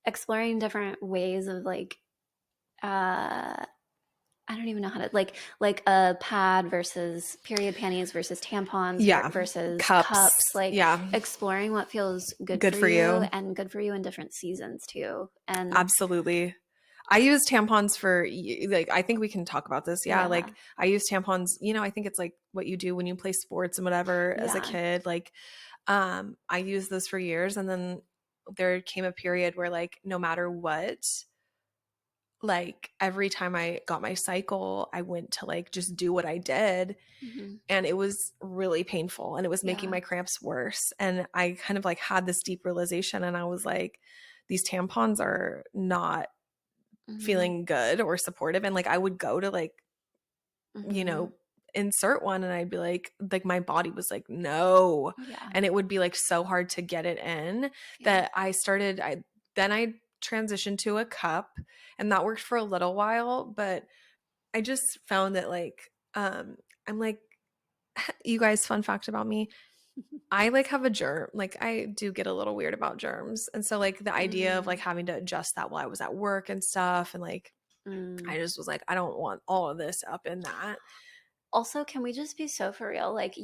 exploring different ways of like I don't even know how to like a pad versus period panties versus tampons Yeah. versus Cups. cups, like Yeah. exploring what feels good Good for for you you. and good for you in different seasons too. And Absolutely. I use tampons for like I think we can talk about this. Yeah, yeah, like I use tampons, I think it's like what you do when you play sports and whatever as a yeah. kid. Like I used this for years and then there came a period where like no matter what, like every time I got my cycle, I went to like just do what I did Hmm. and it was really painful and it was making Yeah. my cramps worse and I kind of like had this deep realization and I was like these tampons are not Hmm. feeling good or supportive and like I would go to like you Hmm. know insert one and I'd be like my body was like no Yeah. and it would be like so hard to get it in Yeah. that I transitioned to a cup and that worked for a little while but I just found that like I'm like you guys fun fact about me I like have a germ like I do get a little weird about germs and so like the idea of like Mm. having to adjust that while I was at work and stuff and like Mm. I just was like, I don't want all of this up in that. Also, can we just be so for real? Like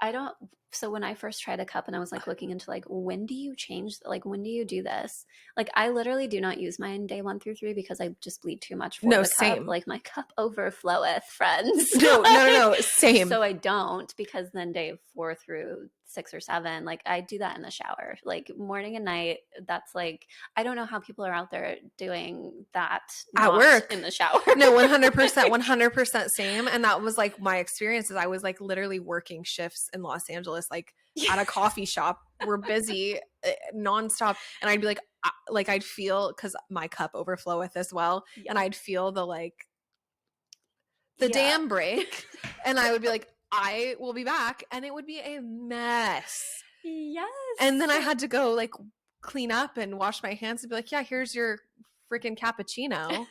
I don't, so when I first tried a cup and I was like looking into like, when do you change, like, when do you do this? Like, I literally do not use mine day 1 through 3 because I just bleed too much for No, the cup. same. Like, my cup overfloweth, friends. No, no, no, Like, no, same. so I don't because then day 4 through 6 or 7, like, I do that in the shower, like morning and night. That's like, I don't know how people are out there doing that At not in work. the shower. No, 100%, 100% same. And that was like my experiences. I was like literally working shifts in Los Angeles, like at a coffee shop. We're busy nonstop. And I'd be like I'd feel, because my cup overfloweth as well. And Yeah. I'd feel the Yeah. dam break. And I would be like, I will be back. And it would be a mess. And then I Yes. had to go like clean up and wash my hands and be like, yeah, here's your freaking cappuccino.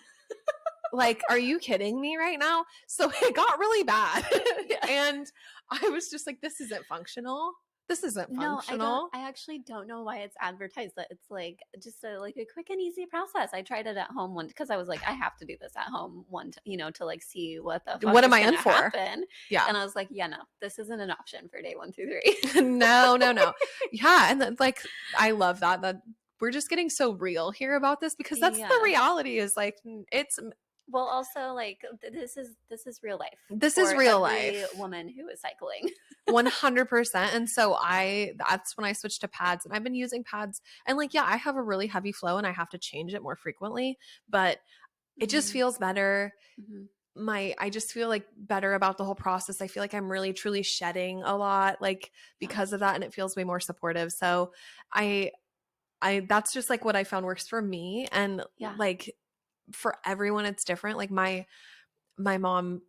Like, are you kidding me right now? So it got really bad. Yeah. And I was just like, this isn't functional. This isn't No, I don't. functional. I actually don't know why it's advertised that it's like just a quick and easy process. I tried it at home one because I was like, I have to do this at home to like see what the fuck What am is I in gonna for? happen. Yeah. And I was like, yeah, no, this isn't an option for day 1 through 3. No, no, no. Yeah. And then, like, I love that we're just getting so real here about this because that's the Yeah. reality is like, it's, Well, also like this is real life this is for real every life. woman who is cycling. 100%. And so that's when I switched to pads and I've been using pads and like, yeah, I have a really heavy flow and I have to change it more frequently, but it just Hmm. feels better. Hmm. I just feel like better about the whole process. I feel like I'm really truly shedding a lot like Yeah. because of that and it feels way more supportive. So I that's just like what I found works for me and Yeah. like for everyone it's different. Like my mom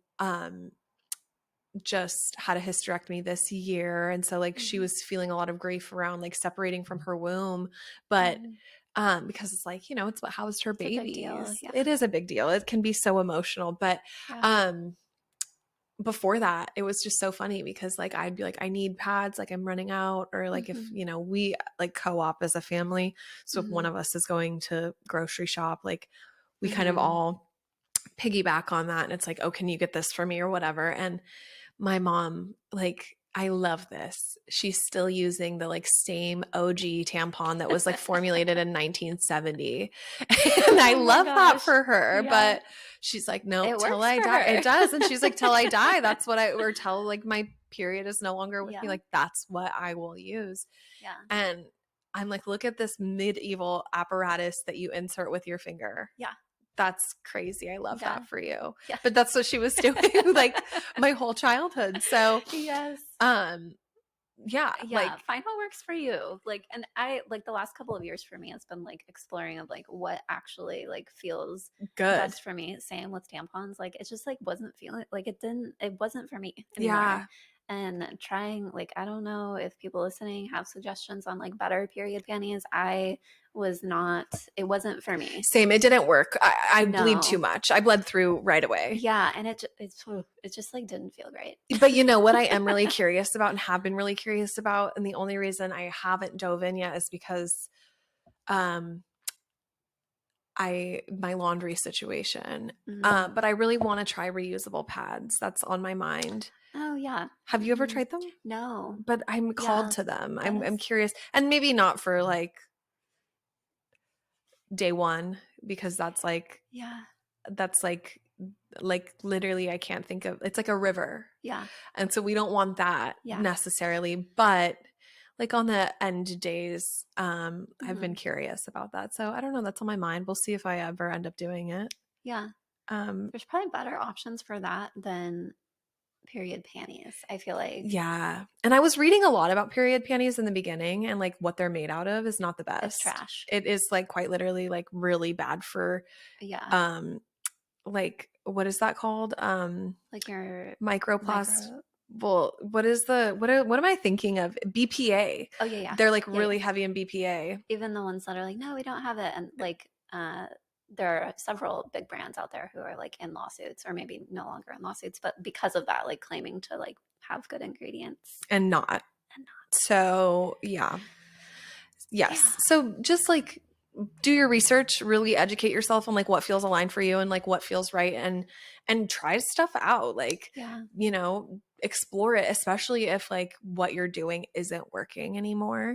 just had a hysterectomy this year and so like she Hmm. was feeling a lot of grief around like separating from her womb but Hmm. because it's like it's what housed her It's a big deal. babies. Yeah. It is a big deal. It can be so emotional but Yeah. um before that it was just so funny because like I'd be like I need pads like I'm running out or like if Hmm. we like co-op as a family so if one Hmm. of us is going to grocery shop like we kind of Hmm. all piggyback on that and it's like oh can you get this for me or whatever and my mom, like, I love this. She's still using the like same OG tampon that was like formulated in 1970. And I Oh my love that gosh. for her. Yeah. But she's like, nope, It till works I for die. her. It does. And she's like, till I die, that's what or till like my period is no longer with me. Yeah. Like, that's what I will use. Yeah. And I'm like, look at this medieval apparatus that you insert with your finger. Yeah. That's crazy. I love Yeah. that for you. Yeah. But that's what she was doing like my whole childhood. So, Yes. um, yeah, Yeah, like find what works for you. Like, and I like the last couple of years for me, it's been like exploring of like what actually like feels good. best for me. Same with tampons. Like, it just like wasn't feeling like it wasn't for me anymore. Yeah. And trying like, I don't know if people listening have suggestions on like better period panties. I was not, it wasn't for me. Same. It didn't work. I bleed too No. much. I bled through right away. Yeah. And it just like didn't feel great. But you know what I am really curious about and have been really curious about, and the only reason I haven't dove in yet is because um my laundry situation. Mm. But I really want to try reusable pads. That's on my mind. Oh yeah. Have you ever Hmm. tried them? No. But I'm called Yeah. to them. I'm Yes. curious. And maybe not for like day one, because Yeah. that's like literally I can't think of, it's like a river. Yeah. And so we don't want that Yeah. necessarily, but like on the end days, I've been Hmm. curious about that. So I don't know, that's on my mind. We'll see if I ever end up doing it. Yeah. Um, There's probably better options for that than period panties. I feel like yeah. And I was reading a lot about period panties in the beginning, and like what they're made out of is not the it's best. trash. It is like quite literally like really bad for Yeah. um like what is that called? Like your Microplast. micro. Well, what am I thinking of? BPA. Oh yeah, yeah, They're like yeah, really yeah. heavy in BPA. Even the ones that are like, no, we don't have it, and like, there are several big brands out there who are like in lawsuits, or maybe no longer in lawsuits, but because of that, like claiming to like have good ingredients And not. and not. So, yeah. Yeah, Yes. So just like do your research, really educate yourself on like what feels aligned for you and like what feels right, and try stuff out. Like, yeah. explore it, especially if like what you're doing isn't working anymore.